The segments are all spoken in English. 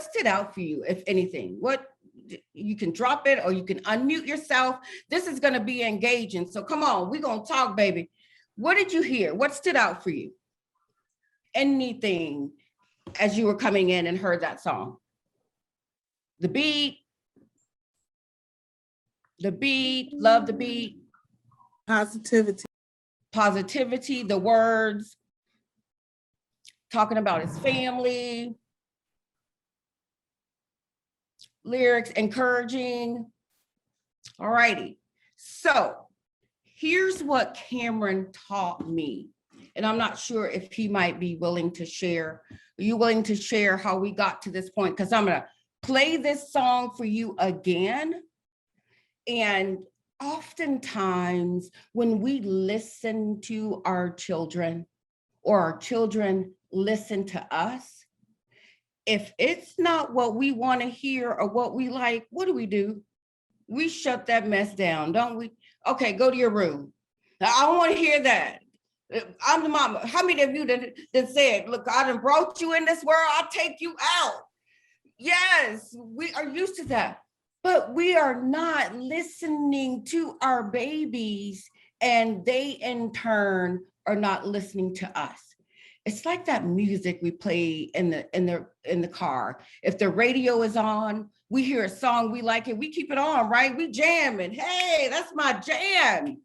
stood out for you, if anything? What, you can drop it or you can unmute yourself. This is going to be engaging. So come on, we're going to talk, baby. What did you hear? What stood out for you? Anything as you were coming in and heard that song? The beat, love the beat. Positivity, the words, talking about his family, lyrics, encouraging. All righty. So here's what Cameron taught me. And I'm not sure if he might be willing to share. Are you willing to share how we got to this point? Because I'm going to play this song for you again. And oftentimes when we listen to our children or our children listen to us, if it's not what we want to hear or what we like, what do? We shut that mess down, don't we? Okay, go to your room. Now, I don't want to hear that. I'm the mama. How many of you that said, look, I done brought you in this world, I'll take you out. Yes, we are used to that. But we are not listening to our babies, and they in turn are not listening to us. It's like that music we play in the car. If the radio is on, we hear a song, we like it, we keep it on, right? We jamming. Hey, that's my jam.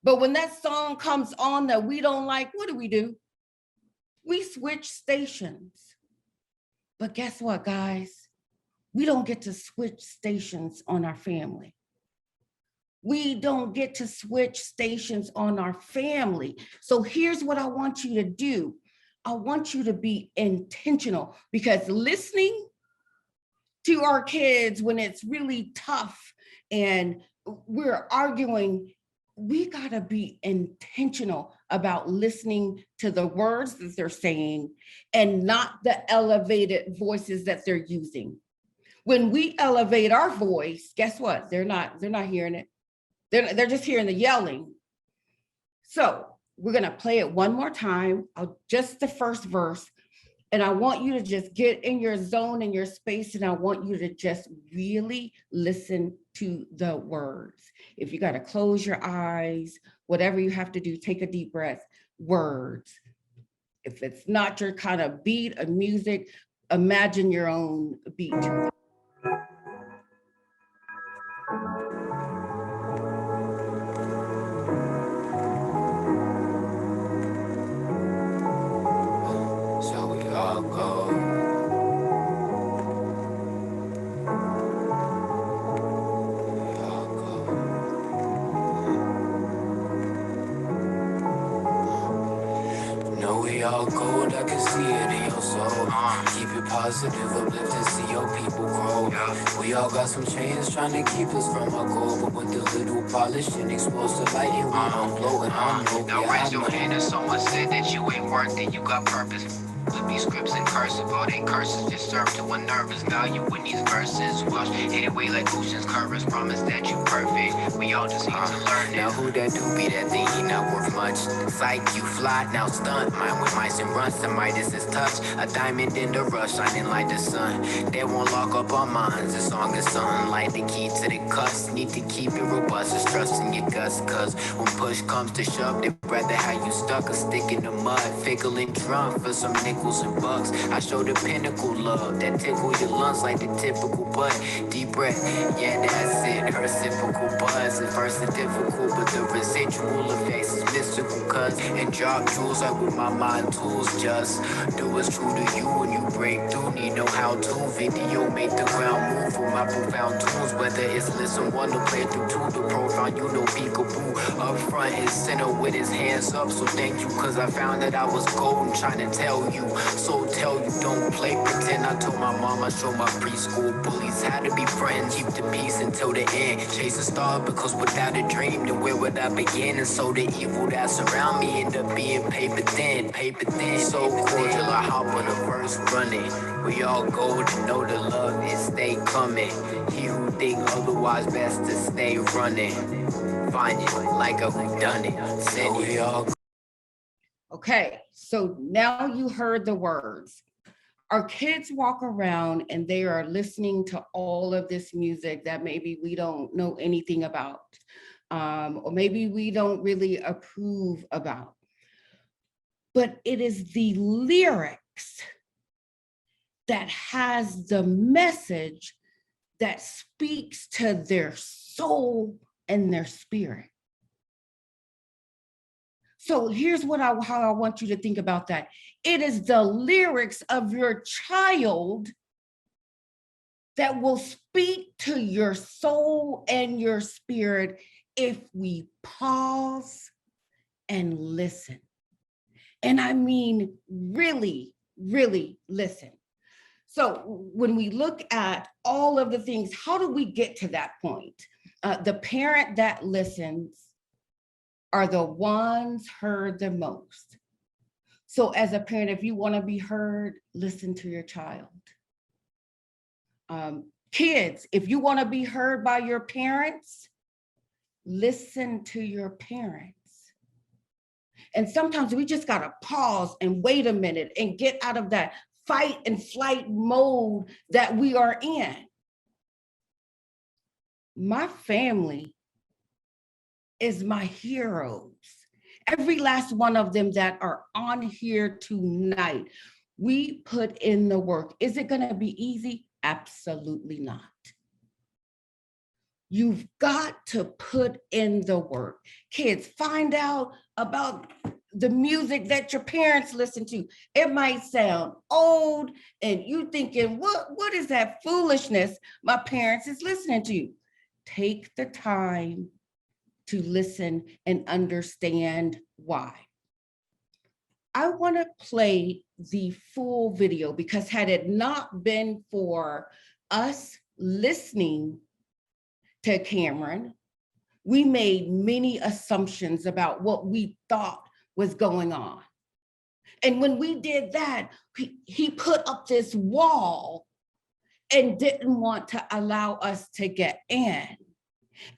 But when that song comes on that we don't like, what do? We switch stations. But guess what, guys? We don't get to switch stations on our family. We don't get to switch stations on our family. So here's what I want you to do. I want you to be intentional, because listening to our kids when it's really tough and we're arguing, we gotta be intentional about listening to the words that they're saying and not the elevated voices that they're using. When we elevate our voice, guess what? They're not hearing it. They're just hearing the yelling. So we're gonna play it one more time, just the first verse. And I want you to just get in your zone, in your space, and I want you to just really listen to the words. If you gotta close your eyes, whatever you have to do, take a deep breath. Words. If it's not your kind of beat of music, imagine your own beat. I can see it in your soul. Keep it positive, uplift and see your people grow. We all got some chains trying to keep us from our goal, but with the little polish and expose the light and we don't blow it. Now raise your hand if someone said that you ain't worth it, you got purpose. With these scripts and cursive, all they curses just serve to a nervous value in these verses. Wash anyway like ocean's currents, promise that you perfect. We all just need to learn it. Now who that do be that thing, he not worth much. Psych, you fly, now stunt. Mine with mice and runs, the Midas is touch. A diamond in the rush, shining like the sun. They won't lock up our minds, as long as something like the key to the cuss. Need to keep it robust, it's trust in your guts. Cause when push comes to shove, they'd rather have you stuck or stick in the mud. Fickle and drunk for some nickels and bucks. I show the pinnacle love that tickle your lungs like the typical butt. Deep breath, yeah, that's it. Her reciprocal buzz at first is difficult, but the residual effects is mystical. Cause and drop jewels like with my mind tools. Just do what's true to you when you break through. Need know how to video make the ground move for my profound tools. Whether it's listen one to play through two, the profound you know peekaboo. Up front and center with his hands up. So thank you, cause I found that I was golden trying to tell you. So tell you don't play pretend. I told my mom I showed my preschool bullies how to be friends. Keep the peace until the end. Chase a star because without a dream, then where would I begin? And so the evil that surround me end up being paper thin. So cordial, I hop on the first running. We all go to know the love is stay coming. He who think otherwise best to stay running. Find it like a whodunit. Send we all. Okay, so now you heard the words. Our kids walk around and they are listening to all of this music that maybe we don't know anything about, or maybe we don't really approve about. But it is the lyrics that has the message that speaks to their soul and their spirit. So here's how I want you to think about that. It is the lyrics of your child that will speak to your soul and your spirit if we pause and listen. And I mean, really, really listen. So when we look at all of the things, how do we get to that point? The parent that listens are the ones heard the most. So as a parent, if you want to be heard, listen to your child. Kids, if you want to be heard by your parents, listen to your parents. And sometimes we just got to pause and wait a minute and get out of that fight and flight mode that we are in. My family is my heroes. Every last one of them that are on here tonight, we put in the work. Is it going to be easy? Absolutely not. You've got to put in the work. Kids, find out about the music that your parents listen to. It might sound old and you thinking, what is that foolishness my parents is listening to? Take the time to listen and understand why. I want to play the full video because had it not been for us listening to Cameron, we made many assumptions about what we thought was going on. And when we did that, he put up this wall and didn't want to allow us to get in.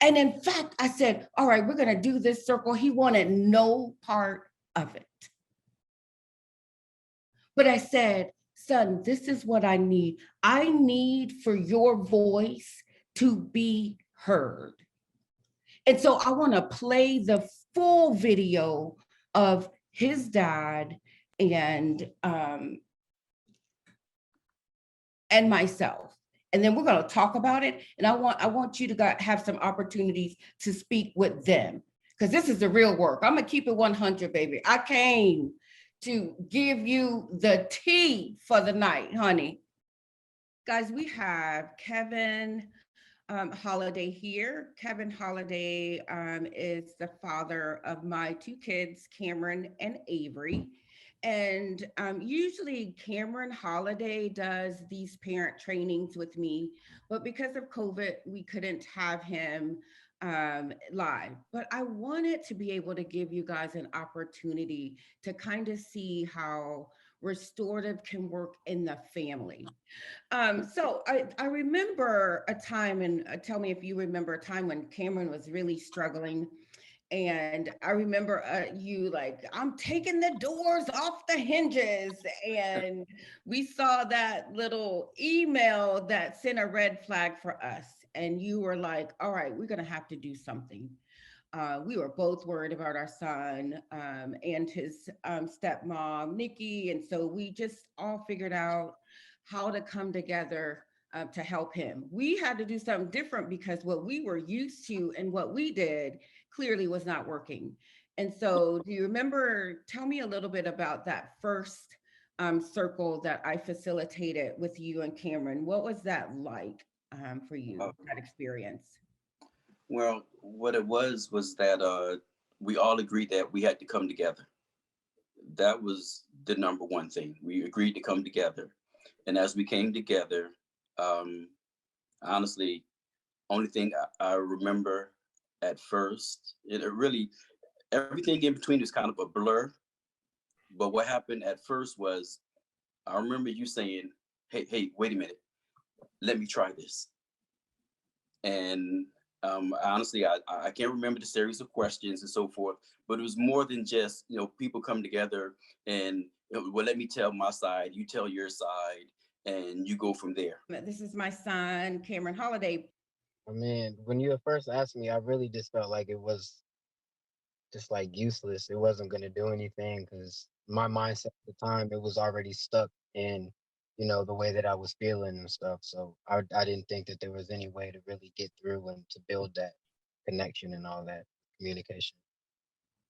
And in fact, I said, all right, we're going to do this circle. He wanted no part of it. But I said, son, this is what I need. I need for your voice to be heard. And so I want to play the full video of his dad and myself. And then we're going to talk about it. And I want you to have some opportunities to speak with them because this is the real work. I'm going to keep it 100, baby. I came to give you the tea for the night, honey. Guys, we have Kevin Holliday here. Kevin Holliday is the father of my two kids, Cameron and Avery. And usually Cameron Holliday does these parent trainings with me, but because of COVID, we couldn't have him live. But I wanted to be able to give you guys an opportunity to kind of see how restorative can work in the family. So I remember a time, and tell me if you remember a time when Cameron was really struggling. And I remember you like, I'm taking the doors off the hinges. And we saw that little email that sent a red flag for us. And you were like, all right, we're going to have to do something. We were both worried about our son and his stepmom, Nikki. And so we just all figured out how to come together to help him. We had to do something different because what we were used to and what we did clearly was not working. And so do you remember, tell me a little bit about that first circle that I facilitated with you and Cameron. What was that like for you, that experience? Well, what it was that we all agreed that we had to come together. That was the number one thing. We agreed to come together. And as we came together, honestly, only thing I remember at first, it really, everything in between was kind of a blur. But what happened at first was, I remember you saying, hey, wait a minute, let me try this. And honestly, I can't remember the series of questions and so forth, but it was more than just, people come together and Well, let me tell my side, you tell your side, and you go from there. This is my son, Cameron Holliday. I mean, when you first asked me, I really just felt like it was just like useless. It wasn't going to do anything because my mindset at the time, it was already stuck in, the way that I was feeling and stuff. So I didn't think that there was any way to really get through and to build that connection and all that communication.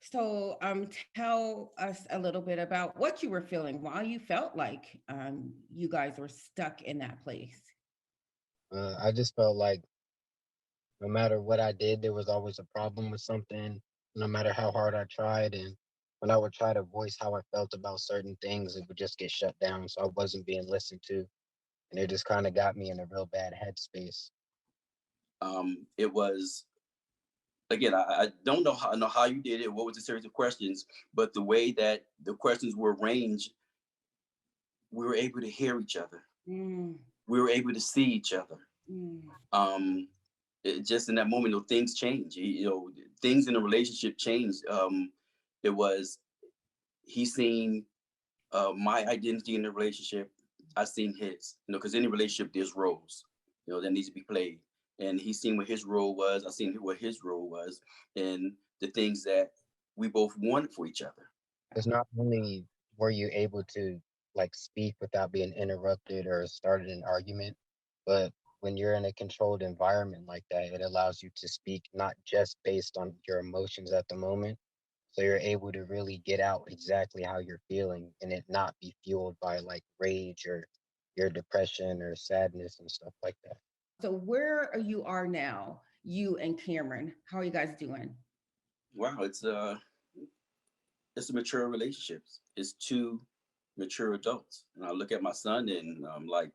So tell us a little bit about what you were feeling, why you felt like you guys were stuck in that place. I just felt like no matter what I did, there was always a problem with something, no matter how hard I tried. And when I would try to voice how I felt about certain things, it would just get shut down. So I wasn't being listened to. And it just kind of got me in a real bad headspace. It was, again, I don't know how you did it, what was the series of questions, but the way that the questions were arranged, we were able to hear each other. Mm, We were able to see each other. mm. Just in that moment, things change. Things in the relationship changed. It was he seen my identity in the relationship. I seen his. Because in any relationship there's roles. That needs to be played. And he seen what his role was. I seen what his role was, and the things that we both wanted for each other. Because not only were you able to like speak without being interrupted or started an argument, but when you're in a controlled environment like that, it allows you to speak not just based on your emotions at the moment. So you're able to really get out exactly how you're feeling and it not be fueled by like rage or your depression or sadness and stuff like that. So where you are now, you and Cameron, how are you guys doing? Wow, it's a mature relationship. It's two mature adults, and I look at my son and I'm like,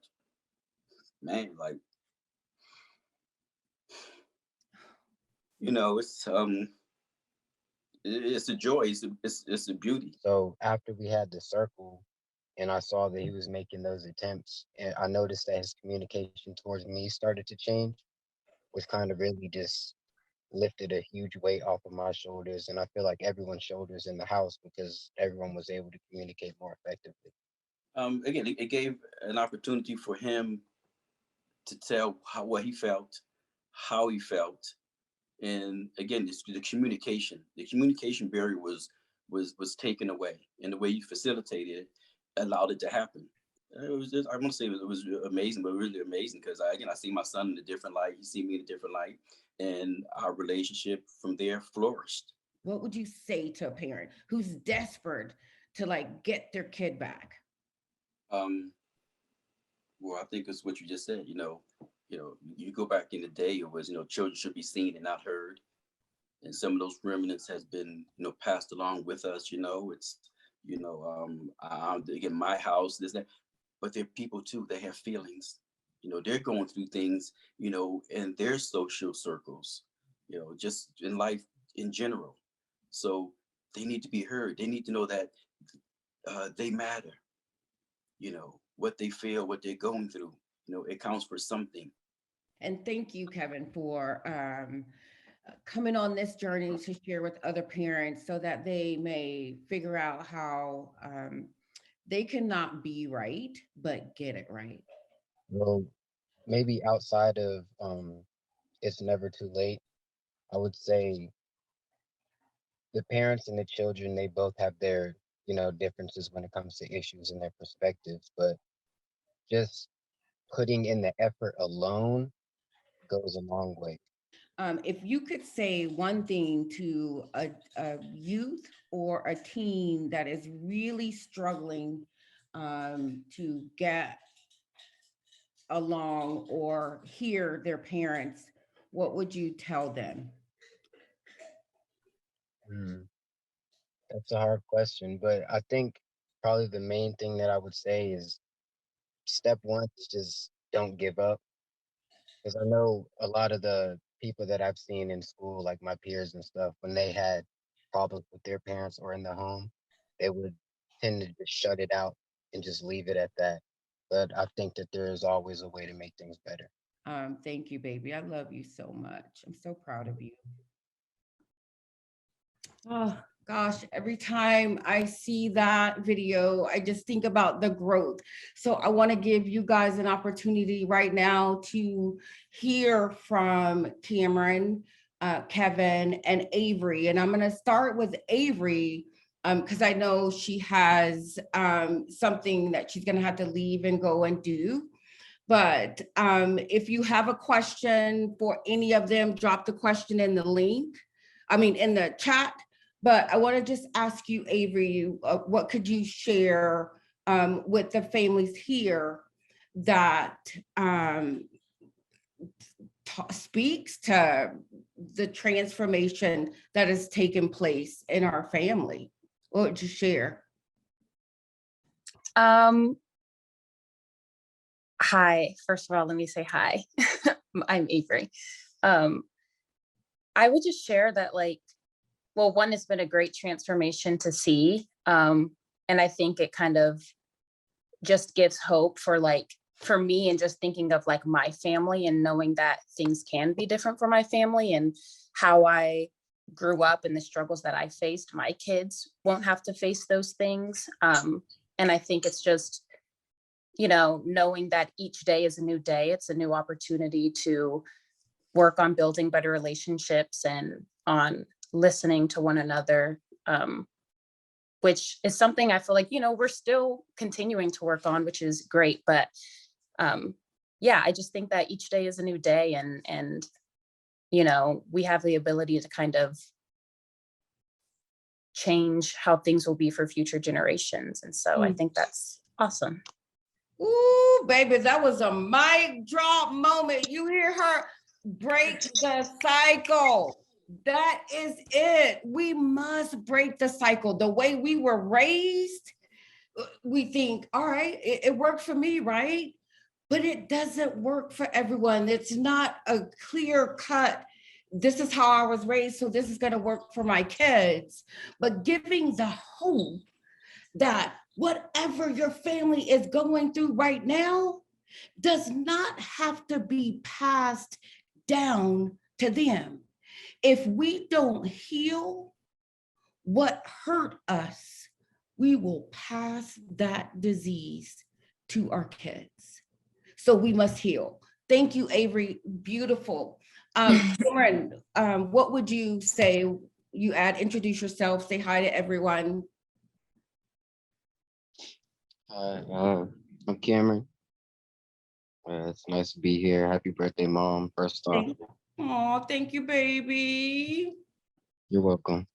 man, like, it's a joy. It's a beauty. So after we had the circle and I saw that he was making those attempts, and I noticed that his communication towards me started to change, which kind of really just lifted a huge weight off of my shoulders. And I feel like everyone's shoulders in the house because everyone was able to communicate more effectively. Again, it gave an opportunity for him to tell what he felt, how he felt, and again, it's the communication. The communication barrier was taken away, and the way you facilitated it allowed it to happen. It was just, I want to say it was amazing, but really amazing because I see my son in a different light. He see me in a different light, and our relationship from there flourished. What would you say to a parent who's desperate to like get their kid back? Um, well, I think it's what you just said. You go back in the day, it was children should be seen and not heard, and some of those remnants has been passed along with us. It's again, my house, this that, but they're people too. They have feelings. They're going through things. In their social circles. Just in life in general. So they need to be heard. They need to know that they matter. What they feel, what they're going through. It counts for something. And thank you, Kevin, for coming on this journey to share with other parents so that they may figure out how they cannot be right, but get it right. Well, maybe outside of it's never too late, I would say the parents and the children, they both have their, differences when it comes to issues and their perspectives, but just putting in the effort alone goes a long way. If you could say one thing to a youth or a teen that is really struggling to get along or hear their parents, what would you tell them? Hmm, that's a hard question, but I think probably the main thing that I would say is step one is just don't give up. Because I know a lot of the people that I've seen in school, like my peers and stuff, when they had problems with their parents or in the home, they would tend to just shut it out and just leave it at that. But I think that there is always a way to make things better. Thank you, baby. I love you so much. I'm so proud of you. Oh, gosh, every time I see that video, I just think about the growth. So I want to give you guys an opportunity right now to hear from Cameron, Kevin, and Avery. And I'm going to start with Avery because I know she has something that she's going to have to leave and go and do. But if you have a question for any of them, drop the question in the link. In the chat. But I want to just ask you, Avery, what could you share with the families here that speaks to the transformation that has taken place in our family? What would you share? Hi, first of all, let me say hi. I'm Avery. I would just share that, one, it's been a great transformation to see. And I think it kind of just gives hope for me, and just thinking of my family and knowing that things can be different for my family and how I grew up and the struggles that I faced. My kids won't have to face those things. And I think it's just, knowing that each day is a new day. It's a new opportunity to work on building better relationships and on listening to one another, which is something I feel we're still continuing to work on, which is great. But I just think that each day is a new day, and we have the ability to kind of change how things will be for future generations. And so I think that's awesome. Ooh, baby, that was a mic drop moment. You hear her break the cycle. That is it. We must break the cycle. The way we were raised, we think, all right, it worked for me, right? But it doesn't work for everyone. It's not a clear cut. This is how I was raised, so this is going to work for my kids. But giving the hope that whatever your family is going through right now does not have to be passed down to them. If we don't heal what hurt us, we will pass that disease to our kids. So we must heal. Thank you, Avery. Beautiful. Cameron, what would you say? You introduce yourself, say hi to everyone. I'm Cameron. It's nice to be here. Happy birthday, Mom, first off. Oh, thank you, baby. You're welcome.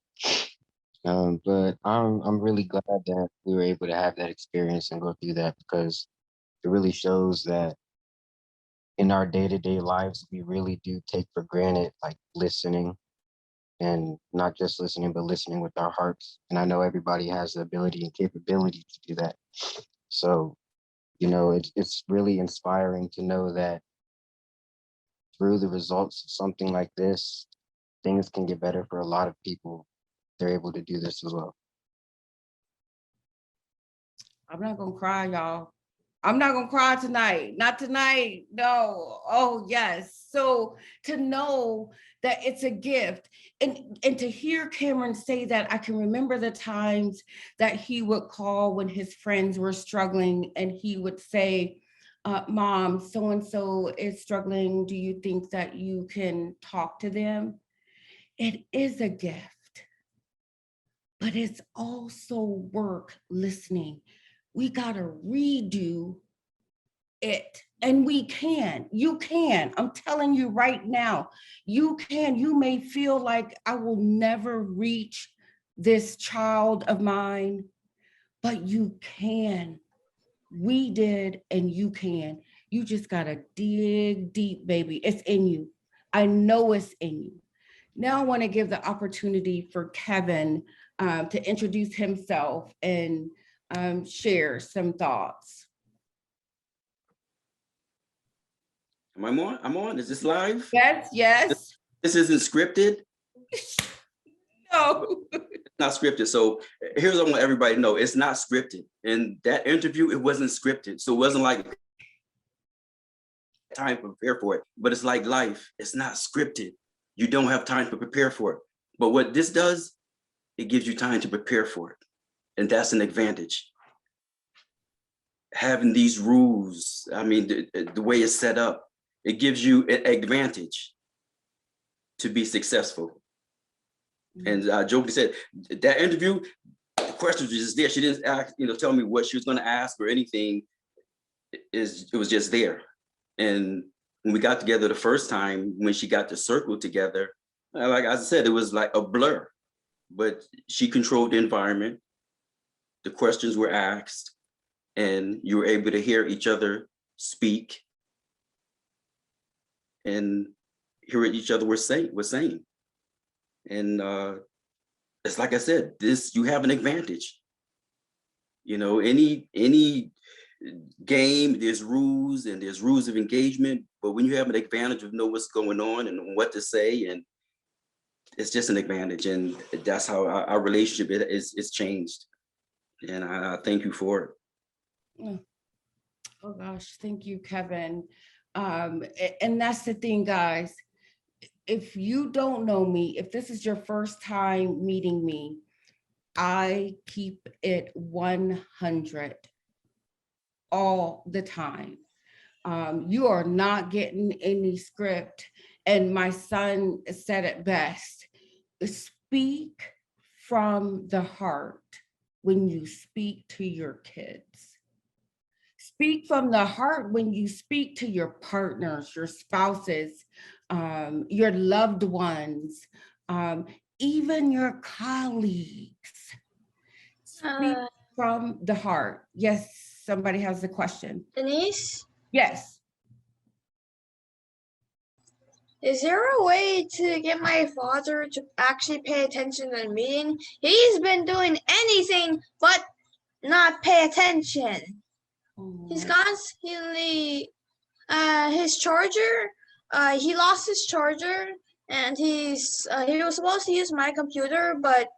But I'm really glad that we were able to have that experience and go through that, because it really shows that in our day-to-day lives, we really do take for granted listening, and not just listening, but listening with our hearts. And I know everybody has the ability and capability to do that. So, it's really inspiring to know that through the results of something like this, things can get better for a lot of people. They're able to do this as well. I'm not gonna cry, y'all. I'm not gonna cry tonight. Not tonight. No. Oh, yes. So to know that it's a gift, and to hear Cameron say that, I can remember the times that he would call when his friends were struggling, and he would say, Mom, so-and-so is struggling. Do you think that you can talk to them? It is a gift, but it's also work listening. We gotta redo it. And you can, I'm telling you right now, you can. You may feel like I will never reach this child of mine, but you can. We did, and you can. You just gotta dig deep, baby. It's in you. I know it's in you. Now I want to give the opportunity for Kevin to introduce himself and share some thoughts. Am I on? I'm on. Is this live? Yes. This isn't scripted. No. It's not scripted. So here's what I want everybody to know. It's not scripted. In that interview, it wasn't scripted. So it wasn't like time to prepare for it. But it's like life. It's not scripted. You don't have time to prepare for it. But what this does, it gives you time to prepare for it. And that's an advantage. Having these rules, I mean, the way it's set up, it gives you an advantage to be successful. And Jokey said, that interview, the questions were just there. She didn't ask, tell me what she was going to ask or anything. It was just there. And when we got together the first time, when she got the circle together, like I said, it was like a blur, but she controlled the environment. The questions were asked, and you were able to hear each other speak and hear what each other was saying. And it's like I said, you have an advantage. Any game, there's rules and there's rules of engagement, but when you have an advantage of know what's going on and what to say, and it's just an advantage. And that's how our relationship is changed. And I thank you for it. Oh gosh, thank you, Kevin. And that's the thing, guys. If you don't know me, if this is your first time meeting me, I keep it 100 all the time. You are not getting any script. And my son said it best: speak from the heart when you speak to your kids. Speak from the heart when you speak to your partners, your spouses, your loved ones, even your colleagues. Speak from the heart. Yes, somebody has a question. Denise, Yes. is there a way to get my father to actually pay attention in the meeting? He's been doing anything but not pay attention. He's constantly, his charger, he lost his charger, and he was supposed to use my computer, but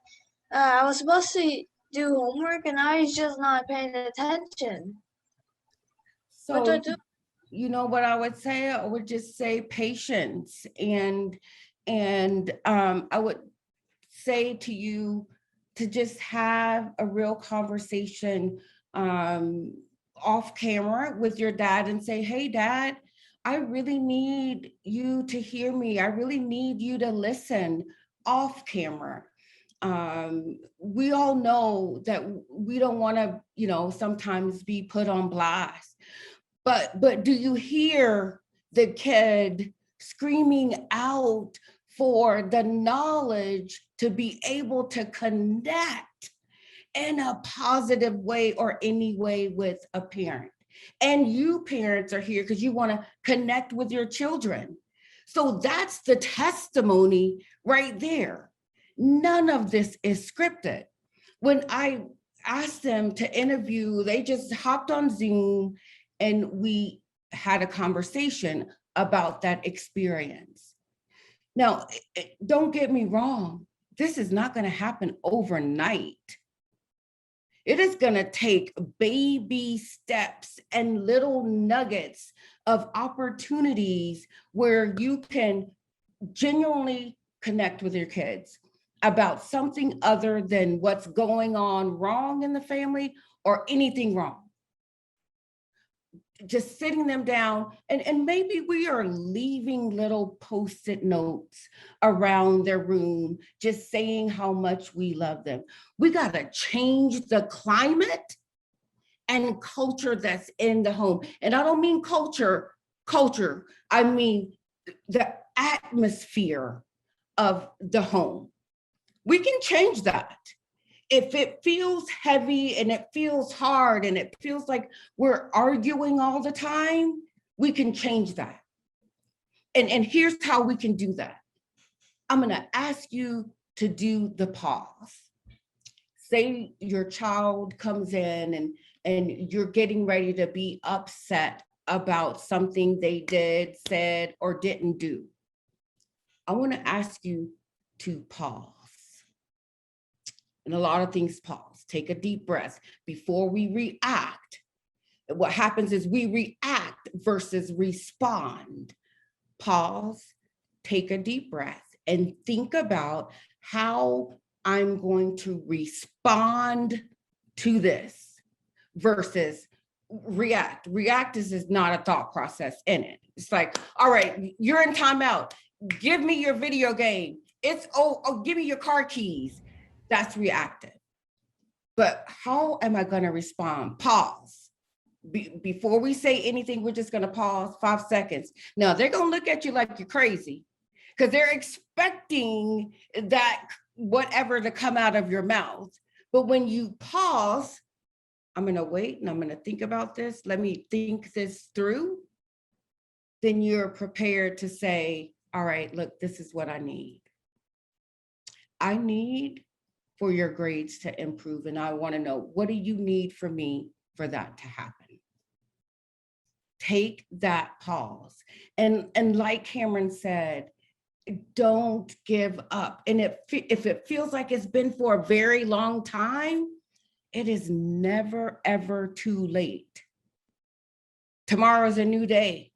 I was supposed to do homework, and now he's just not paying attention. What do I do? You know what I would say? I would just say patience, and I would say to you to just have a real conversation off camera with your dad and say, hey, Dad, I really need you to hear me. I really need you to listen off camera. We all know that we don't want to, sometimes be put on blast. But do you hear the kid screaming out for the knowledge to be able to connect in a positive way or any way with a parent? And you parents are here because you want to connect with your children. So that's the testimony right there. None of this is scripted. When I asked them to interview, they just hopped on Zoom and we had a conversation about that experience. Now, don't get me wrong. This is not going to happen overnight. It is going to take baby steps and little nuggets of opportunities where you can genuinely connect with your kids about something other than what's going on wrong in the family or anything wrong. Just sitting them down, and maybe we are leaving little Post-it notes around their room, just saying how much we love them. We got to change the climate and culture that's in the home. And I don't mean culture, I mean the atmosphere of the home. We can change that. If it feels heavy and it feels hard and it feels like we're arguing all the time, we can change that. And here's how we can do that. I'm going to ask you to do the pause. Say your child comes in and you're getting ready to be upset about something they did, said, or didn't do. I want to ask you to pause. And a lot of things pause. Take a deep breath before we react. What happens is we react versus respond. Pause, take a deep breath, and think about how I'm going to respond to this versus react. React is not a thought process in it. It's like, all right, you're in timeout. Give me your video game. It's, oh, give me your car keys. That's reactive. But how am I going to respond? Pause. Before we say anything, we're just going to pause 5 seconds. Now, they're going to look at you like you're crazy because they're expecting that whatever to come out of your mouth. But when you pause, I'm going to wait and I'm going to think about this. Let me think this through. Then you're prepared to say, all right, look, this is what I need. I need for your grades to improve. And I want to know, what do you need from me for that to happen? Take that pause. And like Cameron said, don't give up. And if it feels like it's been for a very long time, it is never, ever too late. Tomorrow's a new day.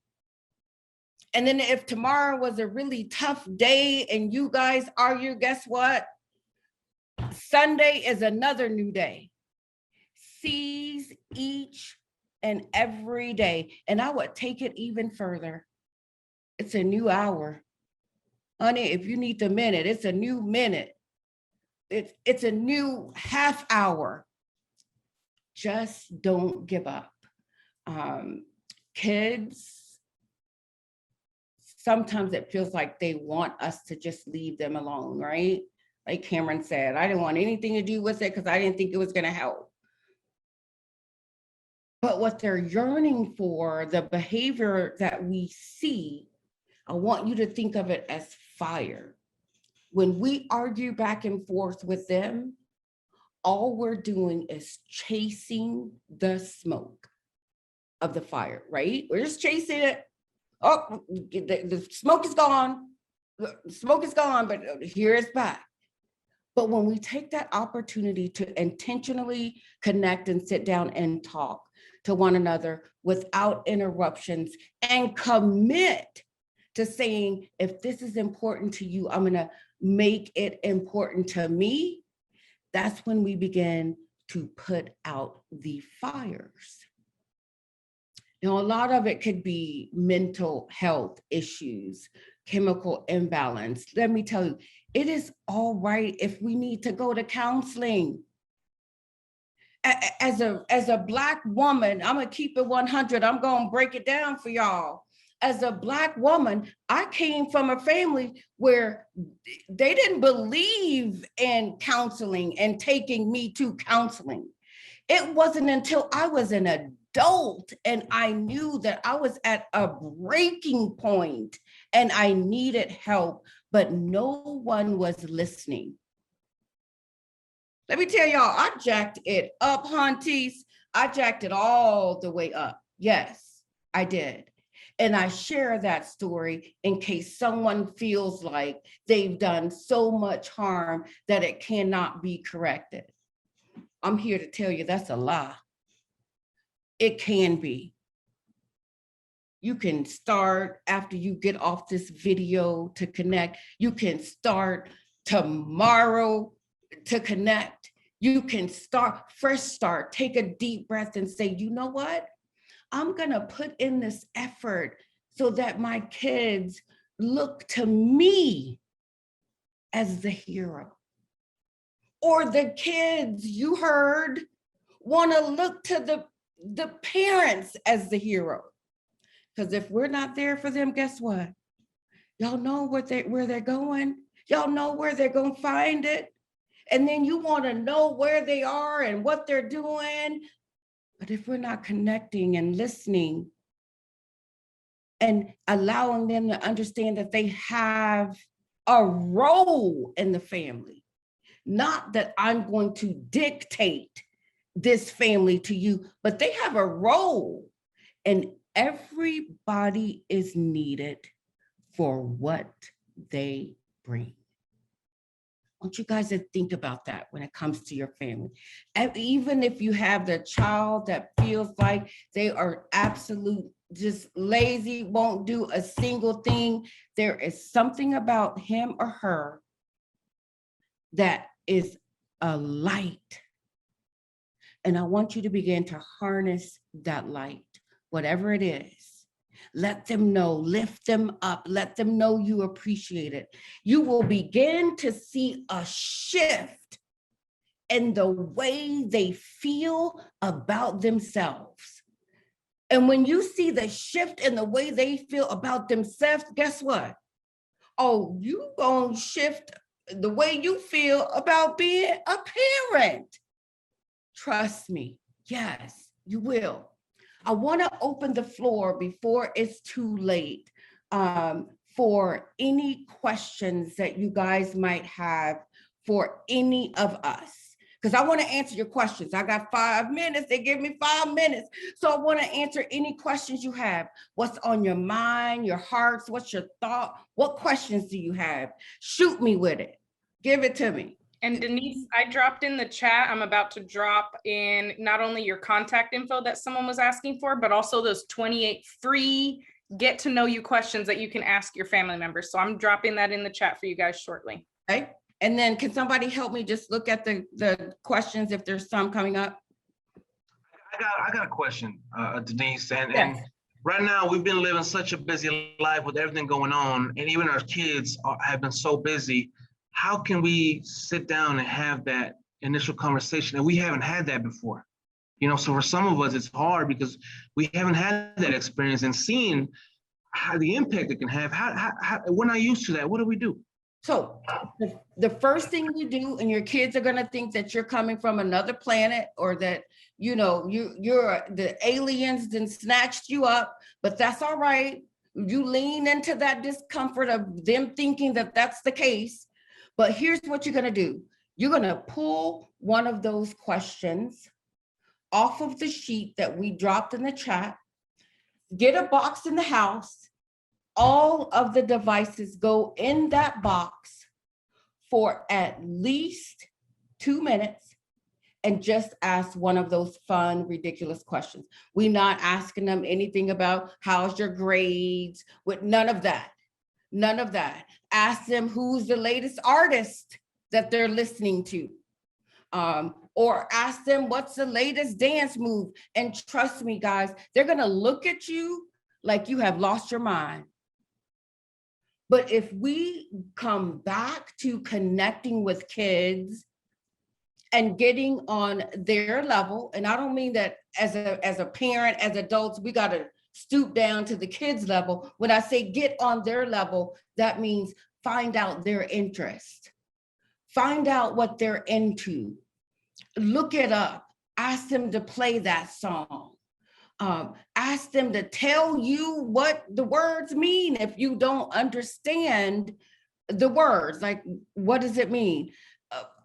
And then if tomorrow was a really tough day and you guys argue, guess what? Sunday is another new day. Seize each and every day. And I would take it even further. It's a new hour. Honey, if you need the minute, it's a new minute. It's a new half hour. Just don't give up. Kids, sometimes it feels like they want us to just leave them alone, right? Like Cameron said, I didn't want anything to do with it because I didn't think it was going to help. But what they're yearning for, the behavior that we see, I want you to think of it as fire. When we argue back and forth with them, all we're doing is chasing the smoke of the fire, right? We're just chasing it. Oh, the smoke is gone. The smoke is gone, but here it's back. But when we take that opportunity to intentionally connect and sit down and talk to one another without interruptions and commit to saying, if this is important to you, I'm going to make it important to me. That's when we begin to put out the fires. Now, a lot of it could be mental health issues, chemical imbalance. Let me tell you, it is all right if we need to go to counseling. As a Black woman, I'm gonna keep it 100. I'm gonna break it down for y'all. As a Black woman, I came from a family where they didn't believe in counseling and taking me to counseling. It wasn't until I was an adult and I knew that I was at a breaking point and I needed help, but no one was listening. Let me tell y'all, I jacked it up, hunties. I jacked it all the way up. Yes, I did. And I share that story in case someone feels like they've done so much harm that it cannot be corrected. I'm here to tell you that's a lie. It can be. You can start after you get off this video to connect. You can start tomorrow to connect. You can start, fresh start, take a deep breath and say, you know what? I'm gonna put in this effort so that my kids look to me as the hero. Or the kids, you heard, wanna look to the parents as the hero. Because if we're not there for them, guess what? Y'all know where they're going. Y'all know where they're gonna find it. And then you wanna know where they are and what they're doing. But if we're not connecting and listening and allowing them to understand that they have a role in the family, not that I'm going to dictate this family to you, but they have a role and everybody is needed for what they bring. I want you guys to think about that when it comes to your family. And even if you have the child that feels like they are absolute, just lazy, won't do a single thing, there is something about him or her that is a light. And I want you to begin to harness that light, whatever it is. Let them know, lift them up, let them know you appreciate it. You will begin to see a shift in the way they feel about themselves. And when you see the shift in the way they feel about themselves, guess what? Oh, you gonna shift the way you feel about being a parent. Trust me, yes, you will. I wanna open the floor before it's too late for any questions that you guys might have for any of us. Because I want to answer your questions. I got 5 minutes. They give me 5 minutes. So I want to answer any questions you have. What's on your mind, your hearts? What's your thought? What questions do you have? Shoot me with it. Give it to me. And Denise, I dropped in the chat. I'm about to drop in not only your contact info that someone was asking for, but also those 28 free get to know you questions that you can ask your family members. So I'm dropping that in the chat for you guys shortly. Okay. And then can somebody help me just look at the questions if there's some coming up? I got a question, Denise. And Yes. right now we've been living such a busy life with everything going on, and even our kids have been so busy. How can we sit down and have that initial conversation? And we haven't had that before. You know, so for some of us, it's hard because we haven't had that experience and seen how the impact it can have. How we're not used to that. What do we do? So the first thing you do, and your kids are gonna think that you're coming from another planet, or that, you know, you're the aliens then snatched you up, but that's all right. You lean into that discomfort of them thinking that that's the case. But here's what you're gonna do. You're gonna pull one of those questions off of the sheet that we dropped in the chat, get a box in the house. All of the devices go in that box for at least 2 minutes and just ask one of those fun, ridiculous questions. We're not asking them anything about how's your grades, with none of that. None of that. Ask them who's the latest artist that they're listening to. Or ask them what's the latest dance move. And trust me, guys, they're gonna look at you like you have lost your mind. But if we come back to connecting with kids and getting on their level, and I don't mean that as a parent, as adults, we got to stoop down to the kids' level. When I say get on their level, that means find out their interest, find out what they're into, look it up, ask them to play that song. Ask them to tell you what the words mean if you don't understand the words. Like, what does it mean?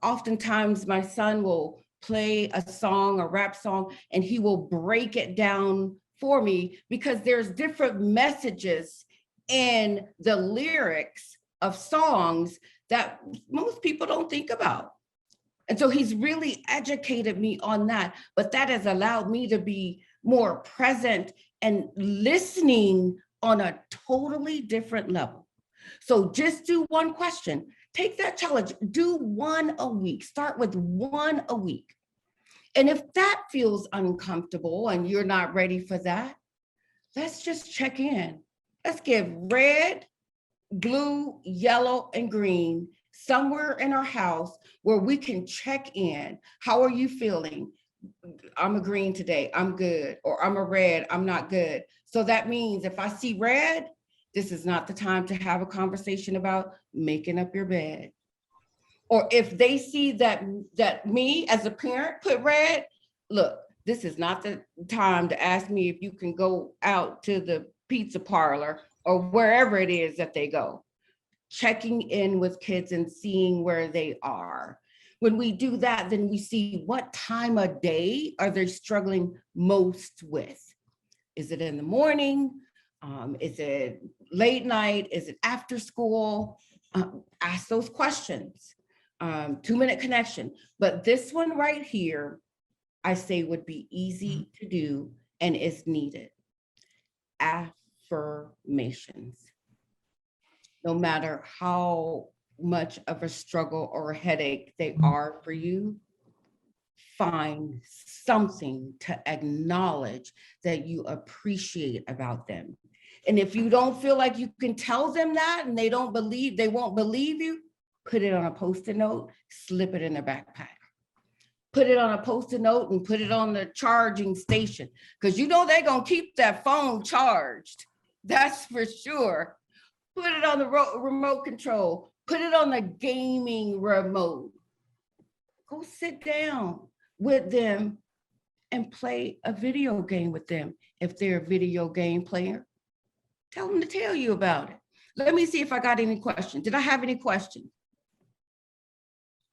Oftentimes, my son will play a song, a rap song, and he will break it down for me because there's different messages in the lyrics of songs that most people don't think about. And so he's really educated me on that, but that has allowed me to be more present and listening on a totally different level. So just do one question. Take that challenge. Do one a week. Start with one a week. And if that feels uncomfortable and you're not ready for that, let's just check in. Let's give red, blue, yellow, and green somewhere in our house where we can check in. How are you feeling? I'm a green today, I'm good. Or I'm a red, I'm not good. So that means if I see red, this is not the time to have a conversation about making up your bed. Or if they see that me as a parent put red, look, this is not the time to ask me if you can go out to the pizza parlor or wherever it is that they go. Checking in with kids and seeing where they are. When we do that, then we see what time of day are they struggling most with. Is it in the morning? Is it late night? Is it after school? Ask those questions. 2-minute connection. But this one right here, I say would be easy to do and is needed. Affirmations. No matter how much of a struggle or a headache they are for you, find something to acknowledge that you appreciate about them. And if you don't feel like you can tell them that and they won't believe you, put it on a Post-it note, slip it in their backpack. Put it on a Post-it note and put it on the charging station, because you know they're going to keep that phone charged. That's for sure. Put it on the remote control. Put it on the gaming remote. Go sit down with them and play a video game with them. If they're a video game player, tell them to tell you about it. Let me see if I got any questions. Did I have any questions?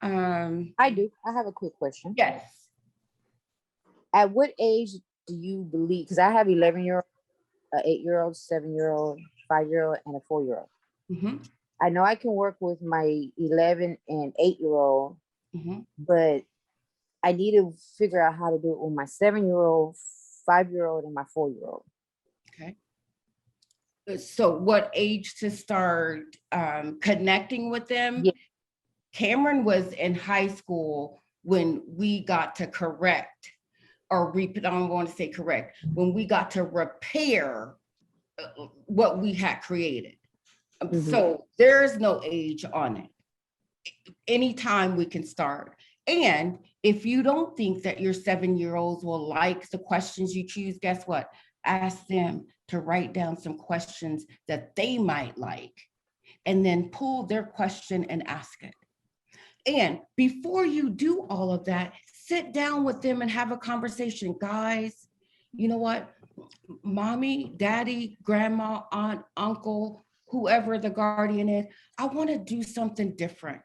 I do. I have a quick question. Yes. At what age do you believe, because I have 11-year-old, an 8-year-old, 7-year-old, 5-year-old, and a 4-year-old. Mm-hmm. I know I can work with my 11 and 8-year-old, Mm-hmm. but I need to figure out how to do it with my 7-year-old, 5-year-old, and my 4-year-old. Okay. So what age to start connecting with them? Yeah. Cameron was in high school when we got to correct, or I don't want to say correct, when we got to repair what we had created. Mhm. So there's no age on it. Anytime we can start. And if you don't think that your 7-year-olds will like the questions you choose, guess what? Ask them to write down some questions that they might like, and then pull their question and ask it. And before you do all of that, sit down with them and have a conversation. Guys, you know what? Mommy, daddy, grandma, aunt, uncle, whoever the guardian is, I want to do something different,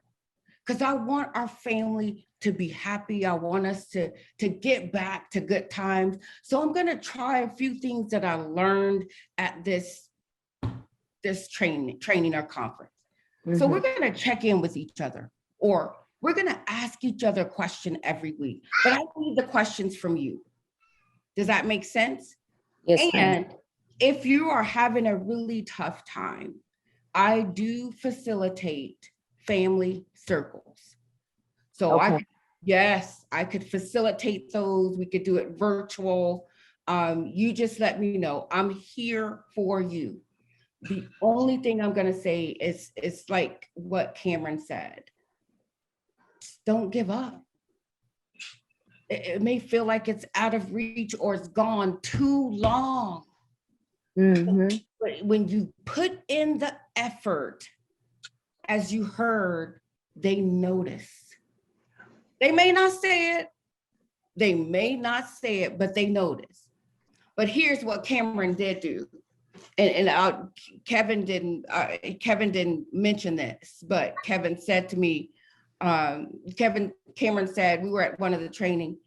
because I want our family to be happy. I want us to get back to good times. So I'm going to try a few things that I learned at this training or conference. So we're going to check in with each other, or we're going to ask each other a question every week. But I need the questions from you. Does that make sense? Yes, ma'am. And if you are having a really tough time, I do facilitate family circles. So Okay. I could facilitate those. We could do it virtual. You just let me know. I'm here for you. The only thing I'm going to say is like what Cameron said. Just don't give up. It may feel like it's out of reach or it's gone too long. Mhm. But when you put in the effort, as you heard, they notice. They may not say it, but they notice. But here's what Cameron did do. And Kevin didn't mention this, but Kevin said to me, Cameron said, we were at one of the training,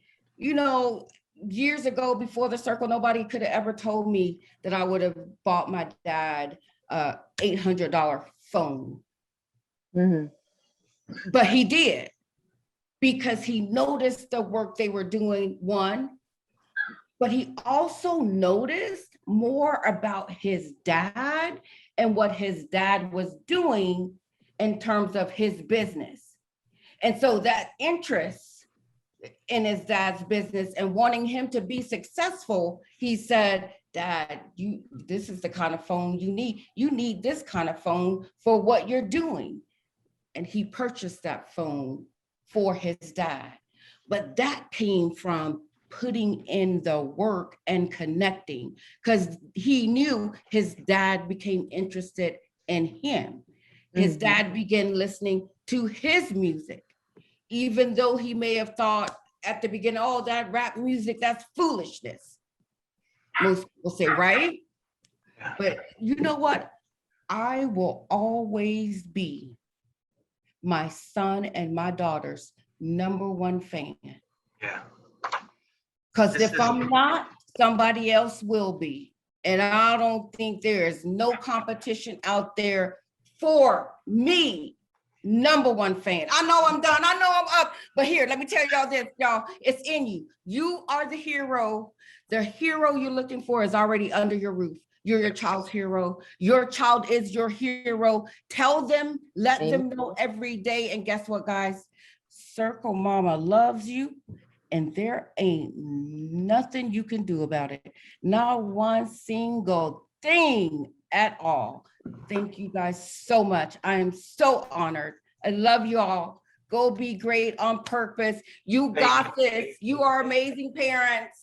years ago before the circle, nobody could have ever told me that I would have bought my dad a $800 phone. Mhm. But he did, because he noticed the work they were doing, one, but he also noticed more about his dad and what his dad was doing in terms of his business. And so that interest in his dad's business and wanting him to be successful, he said, Dad, this is the kind of phone you need. You need this kind of phone for what you're doing. And he purchased that phone for his dad. But that came from putting in the work and connecting, because he knew his dad became interested in him. His dad began listening to his music, even though he may have thought at the beginning, oh, that rap music, that's foolishness. Most people say, right? But you know what? I will always be my son and my daughter's #1 fan. Yeah. Because This if I'm not, somebody else will be. And I don't think there is no competition out there for me. #1 fan. I know I'm done. I know I'm up. But here, let me tell y'all this, y'all. It's in you. You are the hero. The hero you're looking for is already under your roof. You're your child's hero. Your child is your hero. Tell them, let them know every day. And guess what, guys? Circle Mama loves you, and there ain't nothing you can do about it. Not one single thing at all. Thank you guys so much. I am so honored. I love you all. Go be great on purpose. You got this. You are amazing parents.